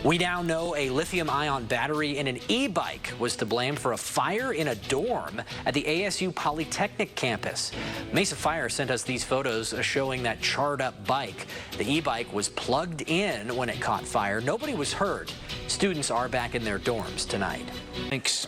We now know a lithium-ion battery in an e-bike was to blame for a fire in a dorm at the ASU Polytechnic campus. Mesa Fire sent us these photos showing that charred-up bike. The e-bike was plugged in when it caught fire. Nobody was hurt. Students are back in their dorms tonight. Thanks.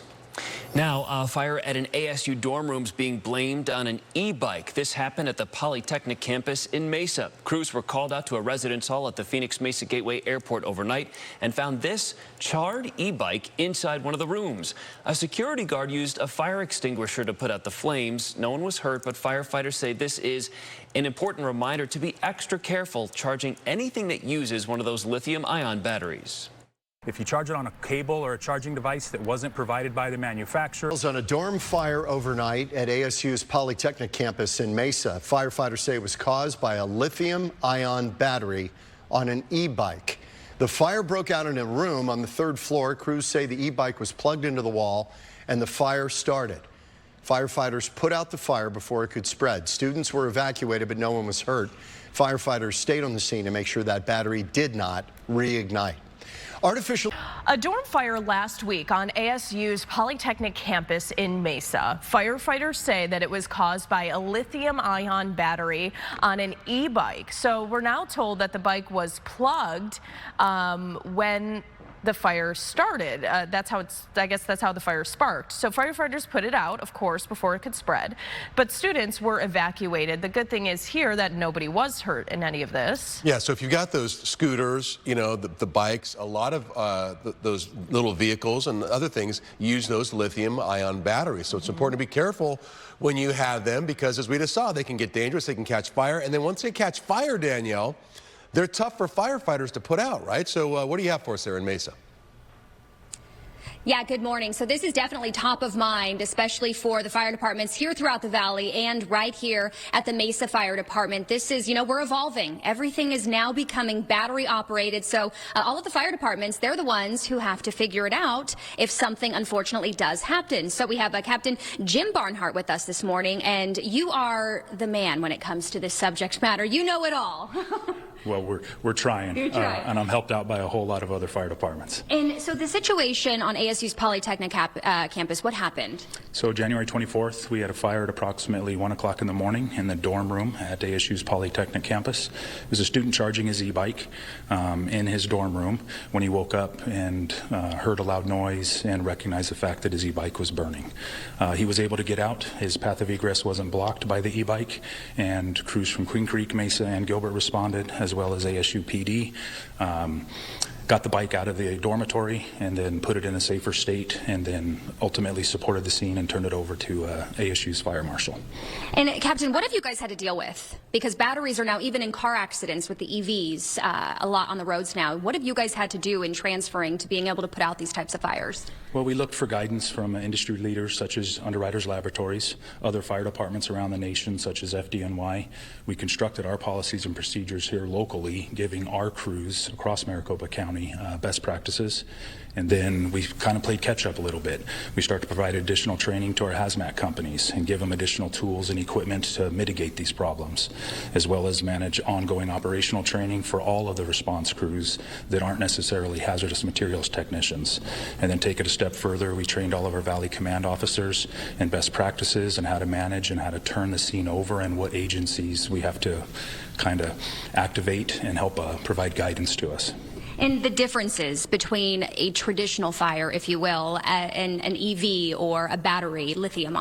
Now, a fire at an ASU dorm room is being blamed on an e-bike. This happened at the Polytechnic campus in Mesa. Crews were called out to a residence hall at the Phoenix Mesa Gateway Airport overnight and found this charred e-bike inside one of the rooms. A security guard used a fire extinguisher to put out the flames. No one was hurt, but firefighters say this is an important reminder to be extra careful charging anything that uses one of those lithium-ion batteries. If you charge it on a cable or a charging device that wasn't provided by the manufacturer. On a dorm fire overnight at ASU's Polytechnic campus in Mesa. Firefighters say it was caused by a lithium-ion battery on an e-bike. The fire broke out in a room on the 3rd floor. Crews say the e-bike was plugged into the wall and the fire started. Firefighters put out the fire before it could spread. Students were evacuated, but no one was hurt. Firefighters stayed on the scene to make sure that battery did not reignite. A dorm fire last week on ASU's Polytechnic campus in Mesa. Firefighters say that it was caused by a lithium-ion battery on an e-bike. So we're now told that the bike was plugged when the fire started. I guess that's how the fire sparked. So firefighters put it out, of course, before it could spread. But students were evacuated. The good thing is here that nobody was hurt in any of this. Yeah, so if you've got those scooters, you know, the bikes, a lot of those little vehicles and other things use those lithium-ion batteries. So it's important to be careful when you have them because, as we just saw, they can get dangerous, they can catch fire. And then once they catch fire, Danielle, they're tough for firefighters to put out, right? So what do you have for us there in Mesa? Yeah, good morning. So this is definitely top of mind, especially for the fire departments here throughout the valley and right here at the Mesa Fire Department. This is, you know, we're evolving. Everything is now becoming battery operated. So all of the fire departments, they're the ones who have to figure it out if something unfortunately does happen. So we have Captain Jim Barnhart with us this morning, and you are the man when it comes to this subject matter. You know it all. Well, we're trying, and I'm helped out by a whole lot of other fire departments. And so the situation on ASU's Polytechnic campus, what happened? So January 24th, we had a fire at approximately 1 o'clock in the morning in the dorm room at ASU's Polytechnic campus. There was a student charging his e-bike in his dorm room when he woke up and heard a loud noise and recognized the fact that his e-bike was burning. He was able to get out. His path of egress wasn't blocked by the e-bike, and crews from Queen Creek, Mesa, and Gilbert responded, as well as ASU PD. Got the bike out of the dormitory and then put it in a safer state, and then ultimately supported the scene and turned it over to ASU's fire marshal. And Captain, what have you guys had to deal with? Because batteries are now, even in car accidents with the EVs, a lot on the roads now. What have you guys had to do in transferring to being able to put out these types of fires? Well, we looked for guidance from industry leaders such as Underwriters Laboratories, other fire departments around the nation such as FDNY. We constructed our policies and procedures here locally, giving our crews across Maricopa County best practices. And then we kind of played catch up a little bit. We started to provide additional training to our hazmat companies and give them additional tools and equipment to mitigate these problems, as well as manage ongoing operational training for all of the response crews that aren't necessarily hazardous materials technicians. And then take it a step further, we trained all of our Valley Command officers in best practices and how to manage and how to turn the scene over and what agencies we have to kind of activate and help provide guidance to us. And the differences between a traditional fire, if you will, and an EV or a battery, lithium.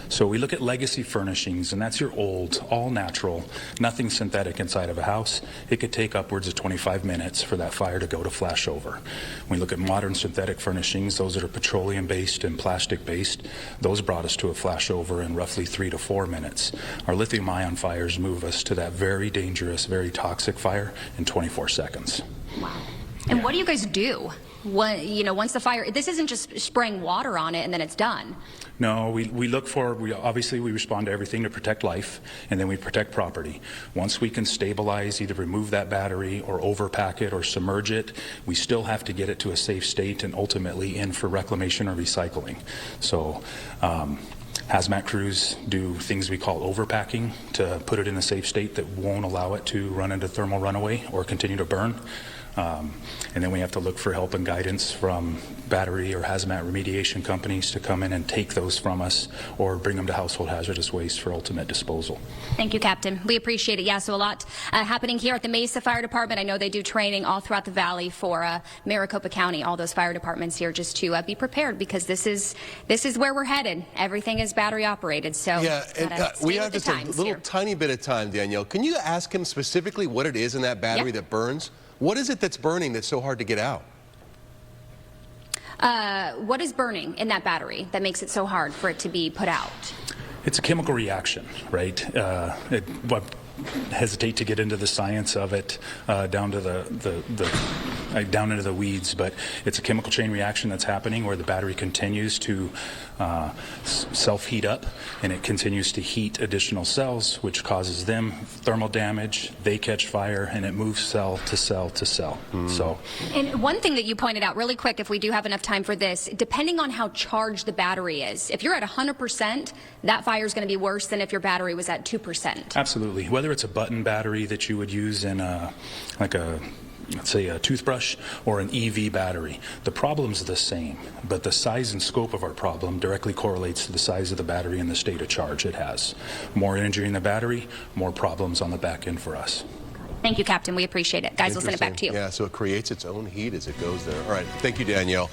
So we look at legacy furnishings, and that's your old, all natural, nothing synthetic inside of a house. It could take upwards of 25 minutes for that fire to go to flash over. When we look at modern synthetic furnishings, those that are petroleum-based and plastic-based, those brought us to a flash over in roughly 3 to 4 minutes. Our lithium-ion fires move us to that very dangerous, very toxic fire in 24 seconds. Wow. And what do you guys do? Once the fire, this isn't just spraying water on it and then it's done. No, we look for, obviously we respond to everything to protect life, and then we protect property. Once we can stabilize, either remove that battery or overpack it or submerge it, we still have to get it to a safe state and ultimately in for reclamation or recycling. So hazmat crews do things we call overpacking to put it in a safe state that won't allow it to run into thermal runaway or continue to burn. And then we have to look for help and guidance from battery or hazmat remediation companies to come in and take those from us or bring them to household hazardous waste for ultimate disposal. Thank you, Captain. We appreciate it. Yeah, so a lot happening here at the Mesa Fire Department. I know they do training all throughout the valley for Maricopa County, all those fire departments here, just to be prepared, because this is where we're headed. Everything is battery operated. So yeah, and we have just a little tiny bit of time, Danielle. Can you ask him specifically what it is in that battery that burns? What is it that's burning that's so hard to get out? What is burning in that battery that makes it so hard for it to be put out? It's a chemical reaction, right? I hesitate to get into the science of it, down to down into the weeds, but it's a chemical chain reaction that's happening where the battery continues to self-heat up, and it continues to heat additional cells, which causes them thermal damage. They catch fire, and it moves cell to cell to cell. So, and one thing that you pointed out really quick, if we do have enough time for this, depending on how charged the battery is, if you're at 100%, that fire is going to be worse than if your battery was at 2%. Absolutely. Whether it's a button battery that you would use in let's say a toothbrush or an EV battery, the problem's the same, but the size and scope of our problem directly correlates to the size of the battery and the state of charge it has. More energy in the battery, more problems on the back end for us. Thank you, Captain. We appreciate it. Guys, we'll send it back to you. Yeah, so it creates its own heat as it goes there. All right. Thank you, Danielle.